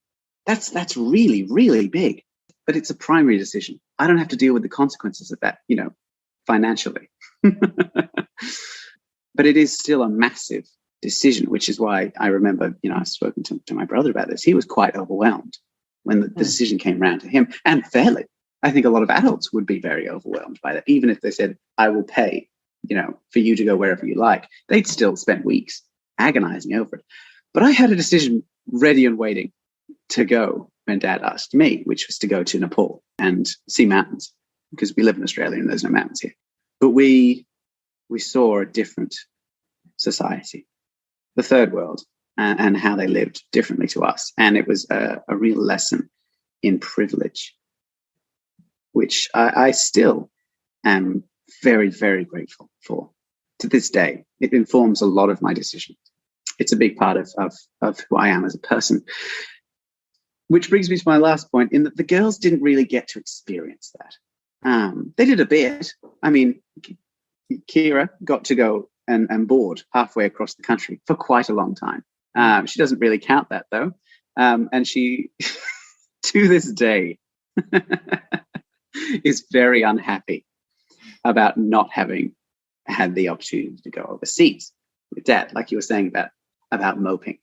That's really, really big. But it's a primary decision. I don't have to deal with the consequences of that, financially. But it is still a massive decision, which is why I remember, I've spoken to my brother about this. He was quite overwhelmed when the decision came around to him, and fairly. I think a lot of adults would be very overwhelmed by that. Even if they said, I will pay, for you to go wherever you like, they'd still spend weeks agonizing over it. But I had a decision ready and waiting to go when Dad asked me, which was to go to Nepal and see mountains, because we live in Australia and there's no mountains here. But we saw a different society, the third world, and how they lived differently to us. And it was a real lesson in privilege, which I still am very, very grateful for to this day. It informs a lot of my decisions. It's a big part of who I am as a person. Which brings me to my last point, in that the girls didn't really get to experience that. They did a bit. I mean, Kira got to go and board halfway across the country for quite a long time. She doesn't really count that, though. And she, to this day, is very unhappy about not having had the opportunity to go overseas with Dad, like you were saying about moping.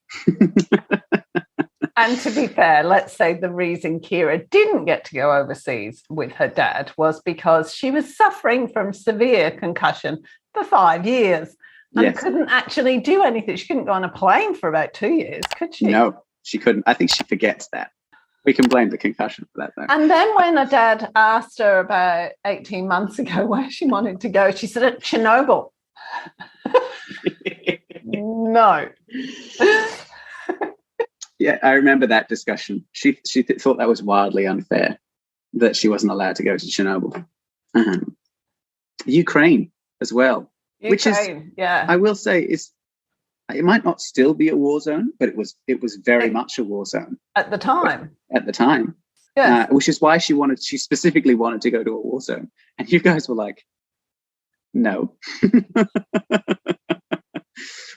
And to be fair, let's say the reason Kira didn't get to go overseas with her dad was because she was suffering from severe concussion for 5 years and Yes. couldn't actually do anything. She couldn't go on a plane for about 2 years, could she? No, she couldn't. I think she forgets that. We can blame the concussion for that, though. And then when her dad asked her about 18 months ago where she wanted to go, she said, at Chernobyl. No. Yeah, I remember that discussion. She thought that was wildly unfair that she wasn't allowed to go to Chernobyl. Ukraine as well. Which is, yeah. I will say, it might not still be a war zone, but it was very much a war zone at the time. Yeah, which is why she specifically wanted to go to a war zone, and you guys were like, no,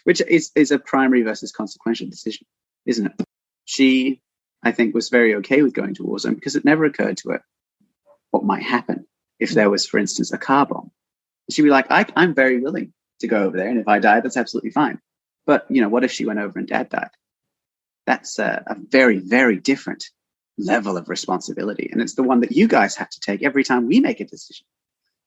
which is a primary versus consequential decision, isn't it? She, I think, was very okay with going to a war zone because it never occurred to her what might happen if there was, for instance, a car bomb. She'd be like, I'm very willing to go over there, and if I die, that's absolutely fine. But, what if she went over and Dad died? That's a very, very different level of responsibility. And it's the one that you guys have to take every time we make a decision.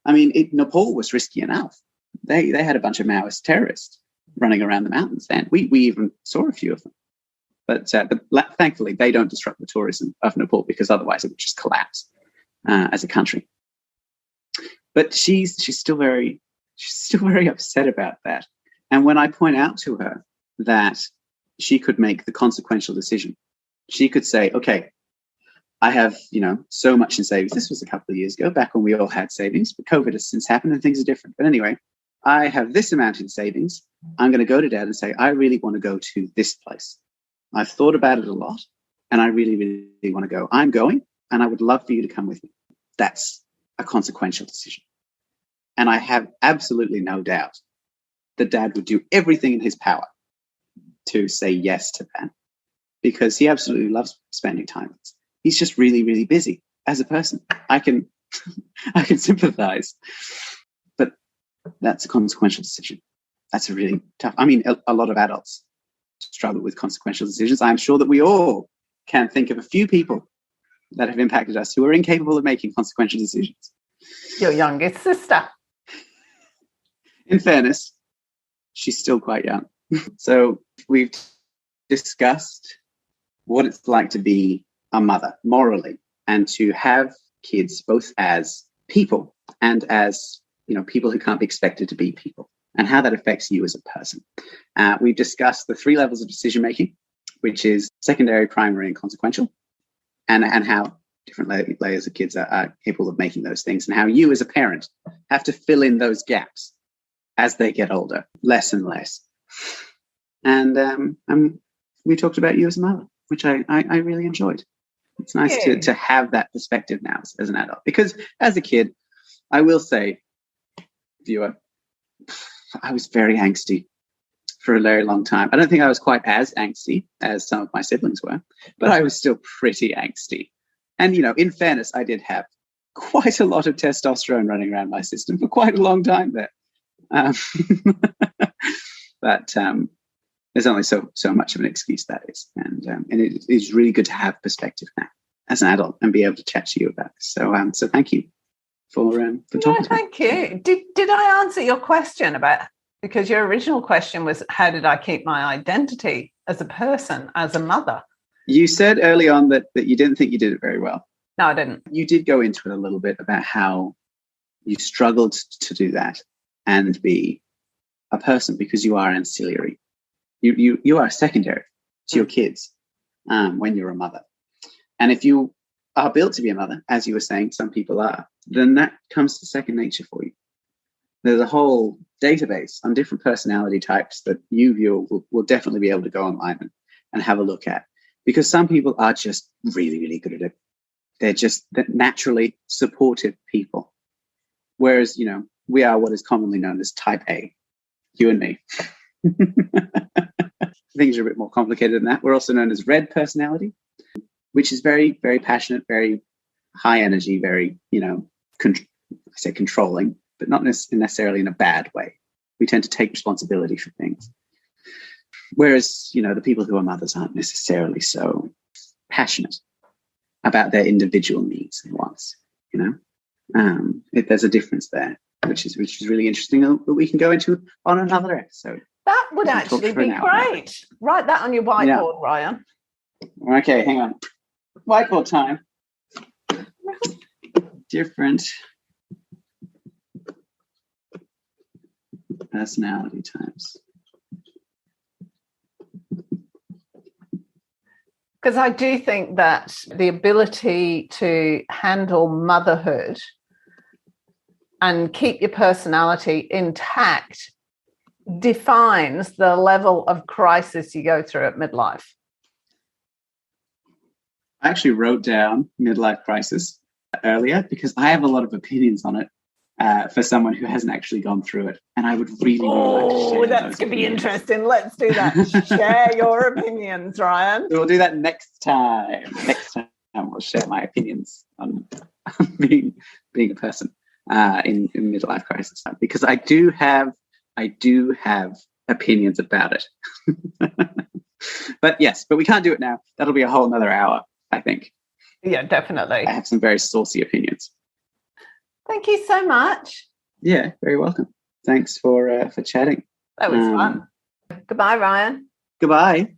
I mean, Nepal was risky enough. They had a bunch of Maoist terrorists running around the mountains then. We even saw a few of them. But thankfully, they don't disrupt the tourism of Nepal because otherwise it would just collapse as a country. But she's still very upset about that. And when I point out to her that she could make the consequential decision, she could say, okay, I have, so much in savings. This was a couple of years ago, back when we all had savings, but COVID has since happened and things are different. But anyway, I have this amount in savings. I'm going to go to Dad and say, I really want to go to this place. I've thought about it a lot and I really, really want to go. I'm going and I would love for you to come with me. That's a consequential decision. And I have absolutely no doubt that Dad would do everything in his power to say yes to that because he absolutely loves spending time with us. He's just really, really busy as a person. I can sympathize, but that's a consequential decision. That's a really tough. I mean, a lot of adults struggle with consequential decisions. I'm sure that we all can think of a few people that have impacted us who are incapable of making consequential decisions. Your youngest sister. In fairness, she's still quite young. So we've discussed what it's like to be a mother morally and to have kids both as people and as, people who can't be expected to be people and how that affects you as a person. We've discussed the 3 levels of decision-making, which is secondary, primary, and consequential, and how different layers of kids are capable of making those things and how you as a parent have to fill in those gaps as they get older, less and less. And we talked about you as a mother, which I really enjoyed. It's nice to have that perspective now as an adult. Because as a kid, I will say, viewer, I was very angsty for a very long time. I don't think I was quite as angsty as some of my siblings were, but I was still pretty angsty. And, in fairness, I did have quite a lot of testosterone running around my system for quite a long time there. But there's only so much of an excuse that is. And it is really good to have perspective now as an adult and be able to chat to you about this. So thank you for talking to me. Thank you. Did I answer your question because your original question was, how did I keep my identity as a person, as a mother? You said early on that you didn't think you did it very well. No, I didn't. You did go into it a little bit about how you struggled to do that and be a person because you are ancillary. You are secondary to your kids when you're a mother. And if you are built to be a mother, as you were saying, some people are, then that comes to second nature for you. There's a whole database on different personality types that you will definitely be able to go online and have a look at. Because some people are just really, really good at it. They're naturally supportive people. Whereas, we are what is commonly known as type A, you and me. Things are a bit more complicated than that. We're also known as red personality, which is very, very passionate, very high energy, very, controlling, but not necessarily in a bad way. We tend to take responsibility for things. Whereas, the people who are mothers aren't necessarily so passionate about their individual needs and wants, there's a difference there. which is really interesting, that we can go into on another episode. That would actually be great. Write that on your whiteboard, Ryan. Okay, hang on. Whiteboard time. Different personality types. Because I do think that the ability to handle motherhood and keep your personality intact defines the level of crisis you go through at midlife. I actually wrote down midlife crisis earlier because I have a lot of opinions on it for someone who hasn't actually gone through it. And I would really like to share that's going to be interesting. Let's do that. Share your opinions, Ryan. We'll do that next time. Next time we'll share my opinions on being a person in midlife crisis, because I do have opinions about it. But we can't do it now. That'll be a whole another hour, I think. Yeah, definitely. I have some very saucy opinions. Thank you so much. Yeah, very welcome. Thanks for chatting. That was fun. Goodbye, Ryan. Goodbye.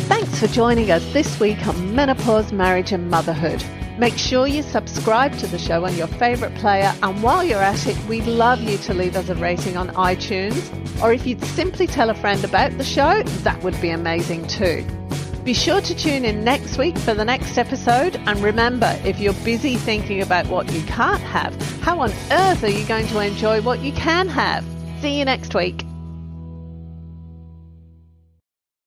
Thanks for joining us this week on Menopause, Marriage and Motherhood. Make sure you subscribe to the show on your favourite player, and while you're at it, we'd love you to leave us a rating on iTunes, or if you'd simply tell a friend about the show, that would be amazing too. Be sure to tune in next week for the next episode, and remember, if you're busy thinking about what you can't have, how on earth are you going to enjoy what you can have? See you next week.